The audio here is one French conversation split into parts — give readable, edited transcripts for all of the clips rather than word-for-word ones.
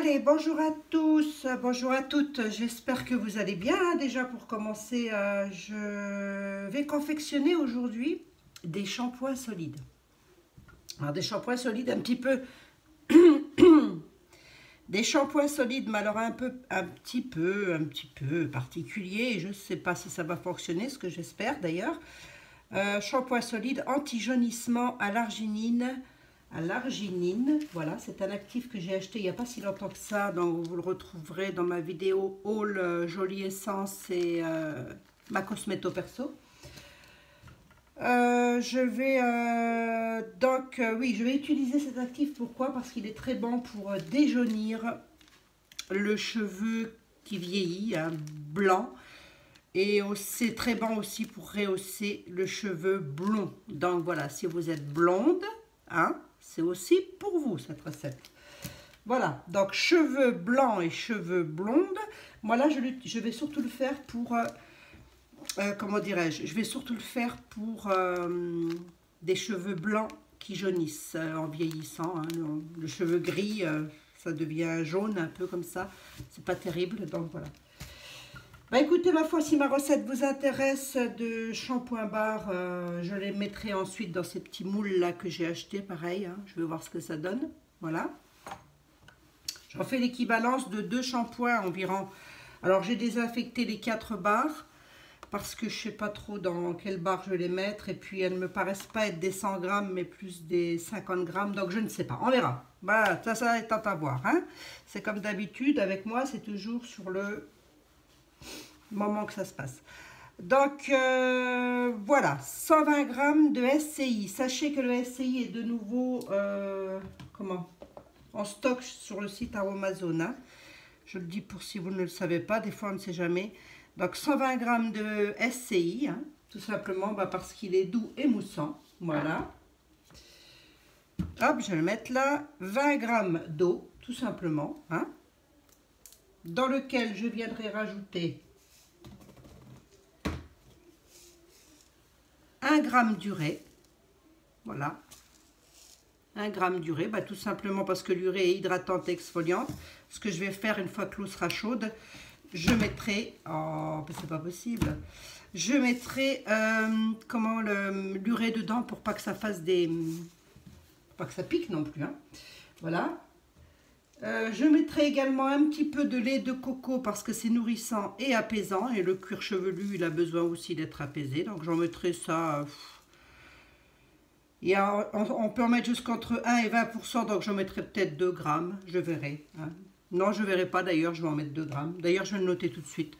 Allez, bonjour à tous, bonjour à toutes, j'espère que vous allez bien. Déjà pour commencer, je vais confectionner aujourd'hui des shampoings solides. Alors des shampoings solides un petit peu, des shampoings solides, mais alors un petit peu particulier. Et je ne sais pas si ça va fonctionner, ce que j'espère d'ailleurs. Shampoing solide anti-jaunissement à l'arginine. Voilà, c'est un actif que j'ai acheté il n'y a pas si longtemps que ça, donc vous le retrouverez dans ma vidéo Haul Jolie Essence et ma cosméto perso. Oui, je vais utiliser cet actif. Pourquoi? Parce qu'il est très bon pour déjaunir le cheveu qui vieillit, hein, blanc. Et c'est très bon aussi pour rehausser le cheveu blond. Donc voilà, si vous êtes blonde, hein, c'est aussi pour vous cette recette. Voilà, donc cheveux blancs et cheveux blondes. Moi là, je vais surtout le faire pour, comment dirais-je, je vais surtout le faire pour des cheveux blancs qui jaunissent en vieillissant. Hein. Le cheveu gris, ça devient jaune un peu comme ça. C'est pas terrible, donc voilà. Bah écoutez, ma foi, si ma recette vous intéresse de shampoing bar, je les mettrai ensuite dans ces petits moules là que j'ai acheté, pareil, hein, je vais voir ce que ça donne, voilà. J'en fais l'équivalence de 2 shampoings environ. Alors j'ai désinfecté les 4 barres, parce que je ne sais pas trop dans quelle barre je vais les mettre, et puis elles ne me paraissent pas être des 100 grammes, mais plus des 50 grammes, donc je ne sais pas, on verra. Bah, ça est à voir, hein. C'est comme d'habitude, avec moi, c'est toujours sur le moment que ça se passe. Donc voilà, 120 grammes de SCI. Sachez que le SCI est de nouveau en stock sur le site Aromazone, hein. Je le dis pour si vous ne le savez pas, des fois on ne sait jamais. Donc 120 grammes de SCI, hein, tout simplement parce qu'il est doux et moussant. Voilà. Hop, je vais le mettre là. 20 grammes d'eau, tout simplement, hein, dans lequel je viendrai rajouter 1 gramme d'urée, voilà, 1 gramme d'urée, tout simplement parce que l'urée est hydratante et exfoliante. Ce que je vais faire une fois que l'eau sera chaude, je mettrai, oh, c'est pas possible, je mettrai l'urée dedans pour pas que ça fasse pas que ça pique non plus, hein. Voilà. Je mettrai également un petit peu de lait de coco parce que c'est nourrissant et apaisant. Et le cuir chevelu, il a besoin aussi d'être apaisé. Donc j'en mettrai ça. On peut en mettre jusqu'entre 1 et 20%. Donc j'en mettrai peut-être 2 grammes. Je verrai, hein. Non, je ne verrai pas d'ailleurs. Je vais en mettre 2 grammes. D'ailleurs, je vais le noter tout de suite.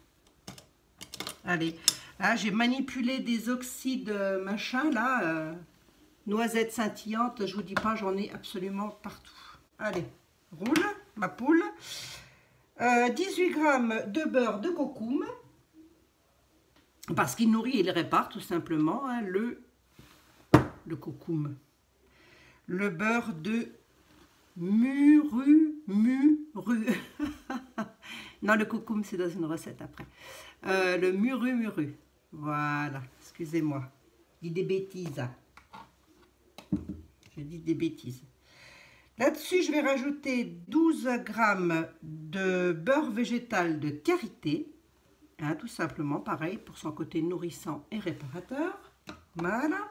Allez. Là, j'ai manipulé des oxydes machin. Là, noisettes scintillantes. Je vous dis pas, j'en ai absolument partout. Allez. Roule ma poule. 18 grammes de beurre de cocoum parce qu'il nourrit et il répare tout simplement, hein, le cocoum. Le beurre de muru. Non, le cocoum c'est dans une recette après. Le muru. Voilà, excusez-moi. Je dis des bêtises. Je dis des bêtises. Là-dessus, je vais rajouter 12 grammes de beurre végétal de karité, hein, tout simplement, pareil, pour son côté nourrissant et réparateur. Voilà.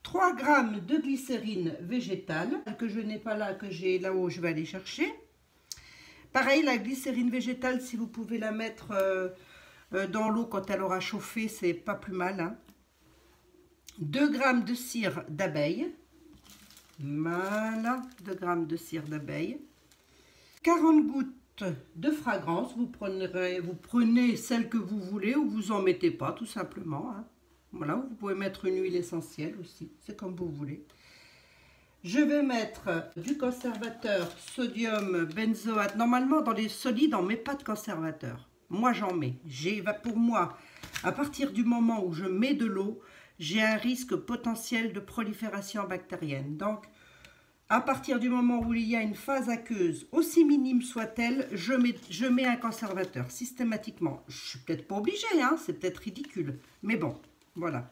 3 grammes de glycérine végétale, que je n'ai pas là, que j'ai là-haut, je vais aller chercher. Pareil, la glycérine végétale, si vous pouvez la mettre dans l'eau quand elle aura chauffé, c'est pas plus mal, hein. 2 grammes de cire d'abeille. Voilà, 2 grammes de cire d'abeille. 40 gouttes de fragrance. Vous prenez celle que vous voulez ou vous en mettez pas, tout simplement, hein. Voilà, vous pouvez mettre une huile essentielle aussi, c'est comme vous voulez. Je vais mettre du conservateur sodium benzoate. Normalement, dans les solides, on ne met pas de conservateur. Moi, j'en mets. Pour moi, à partir du moment où je mets de l'eau, j'ai un risque potentiel de prolifération bactérienne. Donc, à partir du moment où il y a une phase aqueuse, aussi minime soit-elle, je mets un conservateur systématiquement. Je ne suis peut-être pas obligée, hein, c'est peut-être ridicule. Mais bon, voilà.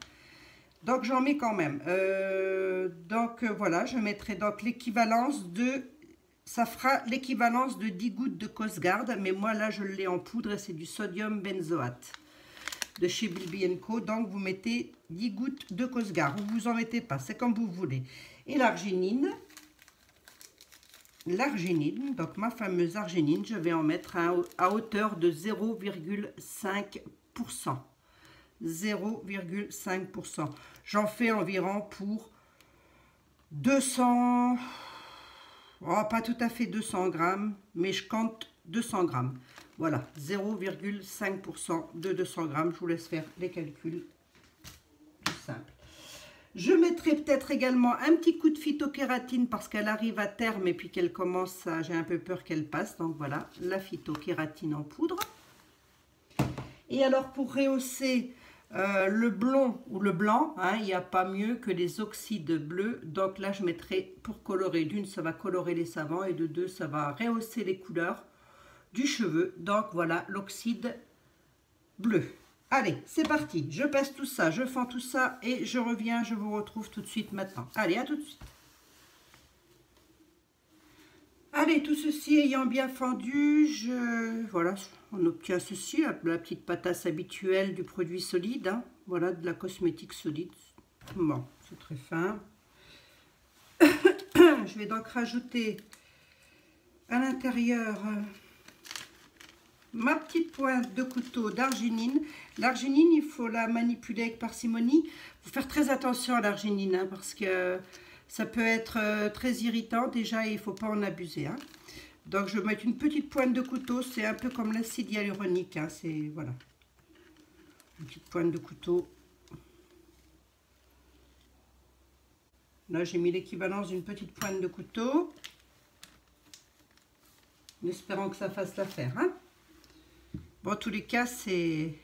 Donc, j'en mets quand même. Voilà, je mettrai donc l'équivalence de ça fera l'équivalence de 10 gouttes de Cosgard, mais moi là je l'ai en poudre et c'est du sodium benzoate de chez Bilby & Co. Donc vous mettez 10 gouttes de Cosgard, ou vous en mettez pas, c'est comme vous voulez. Et l'arginine, donc ma fameuse arginine, je vais en mettre à hauteur de 0,5%. 0,5%. J'en fais environ pour 200, oh, pas tout à fait 200 grammes, mais je compte 200 grammes. Voilà, 0,5% de 200 grammes. Je vous laisse faire les calculs. Tout simple. Je mettrai peut-être également un petit coup de phytokératine parce qu'elle arrive à terme et puis qu'elle commence à... J'ai un peu peur qu'elle passe. Donc voilà, la phytokératine en poudre. Et alors pour rehausser le blond ou le blanc, hein, il n'y a pas mieux que les oxydes bleus. Donc là, je mettrai pour colorer. D'une, ça va colorer les savants et de deux, ça va rehausser les couleurs du cheveu. Donc voilà l'oxyde bleu. Allez, c'est parti. Je pèse tout ça, je fends tout ça et je reviens. Je vous retrouve tout de suite maintenant. Allez, à tout de suite. Allez, tout ceci ayant bien fendu, voilà, on obtient ceci, la petite patasse habituelle du produit solide. Hein. Voilà, de la cosmétique solide. Bon, c'est très fin. Je vais donc rajouter à l'intérieur ma petite pointe de couteau d'arginine. L'arginine, il faut la manipuler avec parcimonie. Il faut faire très attention à l'arginine, hein, parce que ça peut être très irritant. Déjà, il ne faut pas en abuser. Hein. Donc, je vais mettre une petite pointe de couteau. C'est un peu comme l'acide hyaluronique. Hein. C'est, voilà. Une petite pointe de couteau. Là, j'ai mis l'équivalence d'une petite pointe de couteau. En espérant que ça fasse l'affaire. Hein. Bon, en tous les cas, c'est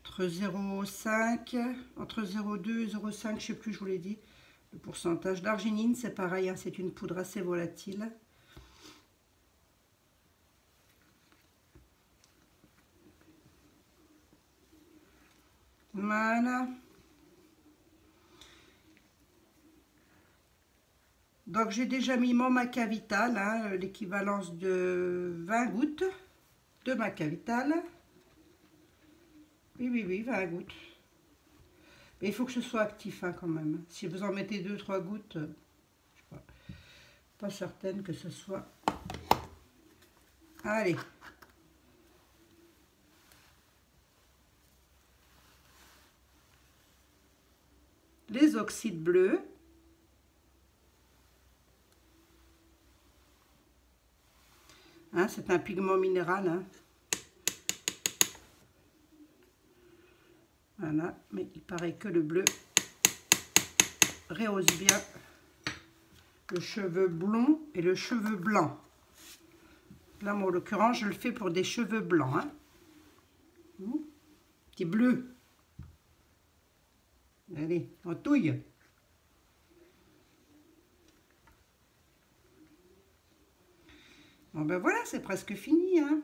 entre 0,5, entre 0,2 et 0,5, je ne sais plus, je vous l'ai dit. Le pourcentage d'arginine, c'est pareil, hein, c'est une poudre assez volatile. Voilà. Donc, j'ai déjà mis mon Maca-Vital, hein, l'équivalence de 20 gouttes de Maca-Vital. Oui, 20 gouttes. Mais il faut que ce soit actif, hein, quand même. Si vous en mettez 2-3 gouttes, je ne suis pas certaine que ce soit... Allez. Les oxydes bleus. Hein, c'est un pigment minéral. Hein. Voilà, mais il paraît que le bleu rehausse bien le cheveu blond et le cheveu blanc. Là, moi, en l'occurrence, je le fais pour des cheveux blancs. Hein. Petit bleu. Allez, on touille. Bon, ben voilà, c'est presque fini. Hein.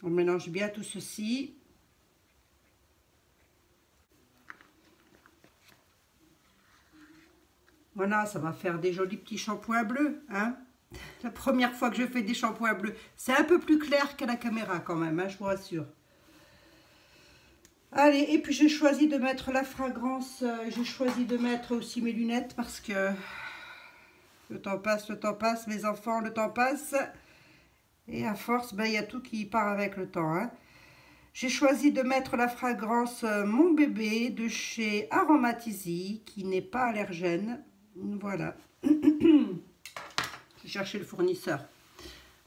On mélange bien tout ceci. Voilà, ça va faire des jolis petits shampoings bleus. Hein. La première fois que je fais des shampoings bleus, c'est un peu plus clair qu'à la caméra quand même, hein, je vous rassure. Allez, et puis j'ai choisi de mettre la fragrance, j'ai choisi de mettre aussi mes lunettes parce que le temps passe, mes enfants, le temps passe. Et à force, ben, y a tout qui part avec le temps. Hein. J'ai choisi de mettre la fragrance Mon Bébé de chez Aromatisi, qui n'est pas allergène. Voilà. J'ai cherché le fournisseur.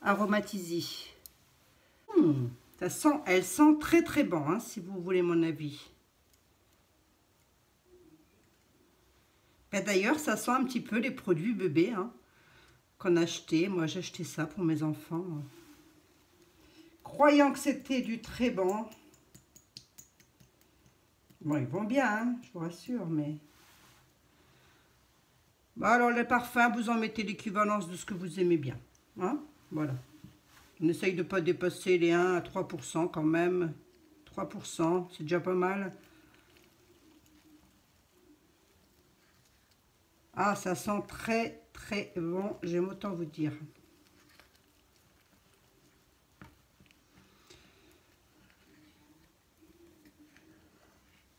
Aromatisi. Ça sent, elle sent très très bon, hein, si vous voulez mon avis. Ben, d'ailleurs, ça sent un petit peu les produits bébés hein, qu'on a achetés. Moi, j'ai acheté ça pour mes enfants. Croyant que c'était du très bon. Bon, ils vont bien, hein, je vous rassure, mais... Bon, alors, les parfums, vous en mettez l'équivalence de ce que vous aimez bien. Hein, voilà. On essaye de ne pas dépasser les 1 à 3% quand même. 3%, c'est déjà pas mal. Ah, ça sent très très bon, j'aime autant vous dire.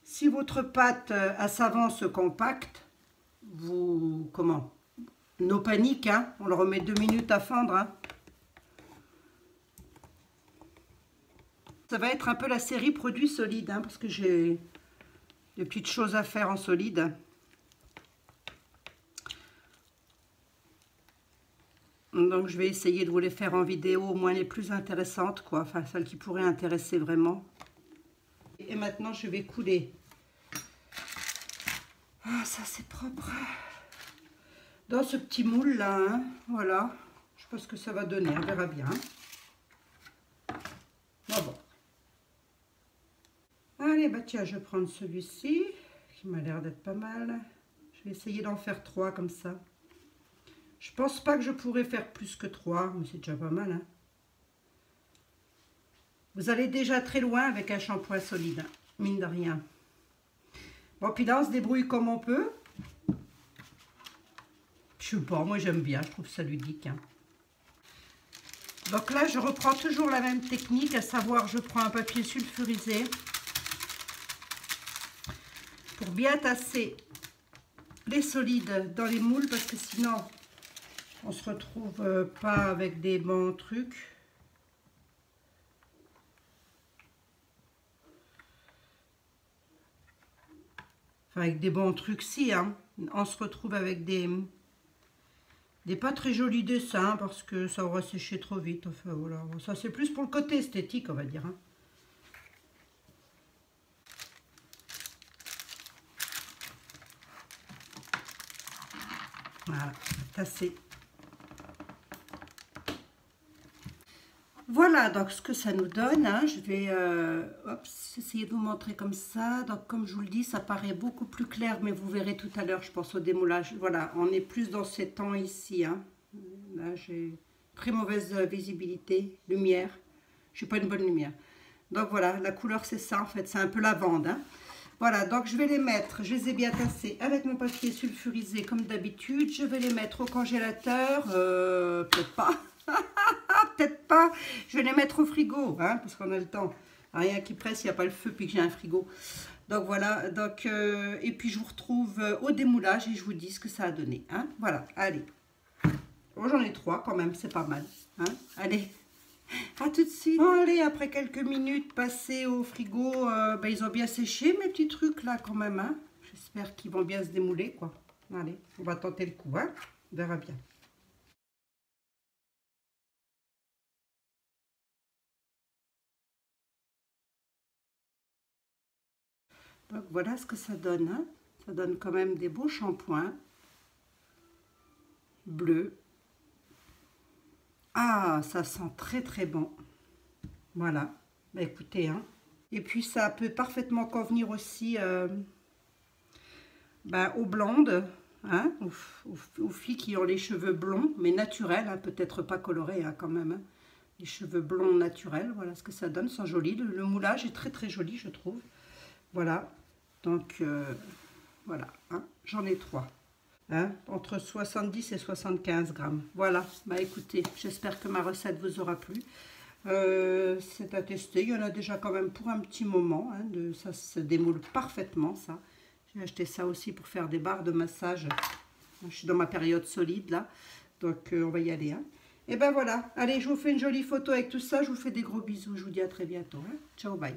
Si votre pâte s'avance compacte, vous, comment, no panique, hein, on le remet 2 minutes à fondre. Hein. Ça va être un peu la série produits solides, hein, parce que j'ai des petites choses à faire en solide. Donc je vais essayer de vous les faire en vidéo, au moins les plus intéressantes, quoi, enfin celles qui pourraient intéresser vraiment. Et maintenant je vais couler. Ah, ça c'est propre. Dans ce petit moule là, hein, voilà. Je pense que ça va donner, on verra bien. Ah bon. Allez, bah tiens, je vais prendre celui-ci, qui m'a l'air d'être pas mal. Je vais essayer d'en faire 3 comme ça. Je pense pas que je pourrais faire plus que 3, mais c'est déjà pas mal. Hein. Vous allez déjà très loin avec un shampoing solide, hein, mine de rien. Bon, puis là, on se débrouille comme on peut. Je sais pas, moi j'aime bien, je trouve ça ludique. Hein. Donc là, je reprends toujours la même technique, à savoir, je prends un papier sulfurisé pour bien tasser les solides dans les moules, parce que sinon, on se retrouve pas avec des bons trucs. Enfin, avec des bons trucs, si, hein. On se retrouve avec des pas très jolis dessins, parce que ça aura séché trop vite. Enfin, voilà. Ça, c'est plus pour le côté esthétique, on va dire. Hein. Voilà, tasser. Voilà donc ce que ça nous donne. Hein. Je vais essayer de vous montrer comme ça. Donc comme je vous le dis, ça paraît beaucoup plus clair, mais vous verrez tout à l'heure, je pense, au démoulage. Voilà, on est plus dans ces temps ici. Hein. Là, j'ai très mauvaise visibilité, lumière. Je n'ai pas une bonne lumière. Donc voilà, la couleur c'est ça en fait, c'est un peu lavande. Hein. Voilà, donc je vais les mettre, je les ai bien tassés avec mon papier sulfurisé comme d'habitude. Je vais les mettre au congélateur, peut-être pas. Peut-être pas. Je vais les mettre au frigo, hein, parce qu'on a le temps. Rien qui presse, il n'y a pas le feu, puis que j'ai un frigo. Donc voilà, donc, et puis je vous retrouve au démoulage et je vous dis ce que ça a donné. Hein. Voilà, allez. Oh, j'en ai 3 quand même, c'est pas mal. Hein. Allez, à tout de suite. Bon, allez, après quelques minutes passées au frigo, ben, ils ont bien séché mes petits trucs là quand même. Hein. J'espère qu'ils vont bien se démouler, quoi. Allez, on va tenter le coup, hein. On verra bien. Donc voilà ce que ça donne. Hein. Ça donne quand même des beaux shampoings bleus. Ah, ça sent très très bon. Voilà. Bah, écoutez, hein. Et puis ça peut parfaitement convenir aussi aux blondes, hein, aux filles qui ont les cheveux blonds, mais naturels, hein, peut-être pas colorés hein, quand même. Hein. Les cheveux blonds naturels, voilà ce que ça donne, sont jolis. Le moulage est très très joli, je trouve. Voilà. Donc, voilà, hein, j'en ai 3. Hein, entre 70 et 75 grammes. Voilà, bah écoutez, j'espère que ma recette vous aura plu. C'est à tester, il y en a déjà quand même pour un petit moment. Hein, ça se démoule parfaitement, ça. J'ai acheté ça aussi pour faire des barres de massage. Je suis dans ma période solide, là. Donc, on va y aller. Hein. Et ben voilà, allez, je vous fais une jolie photo avec tout ça. Je vous fais des gros bisous. Je vous dis à très bientôt. Hein. Ciao, bye.